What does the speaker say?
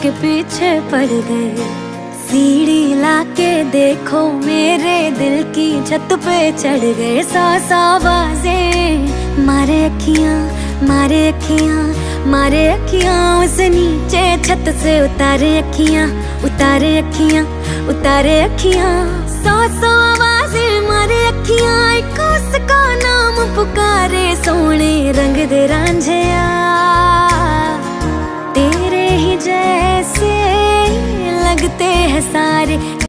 के पीछे पड़ गए। सीढ़ी लाके देखो मेरे दिल की छत पे चढ़ गए। सौ आवाजें मारे अखियां, मारे अखियां, मारे अखियां, उस नीचे छत से उतारे अखियां, उतारे अखियां, उतारे अखियां। सौ आवाजें मारे अखियां, एक उसका नाम पुकारे। सोने रंग दे रांझिया, तेरे ही जैसे लगते हैं सारे।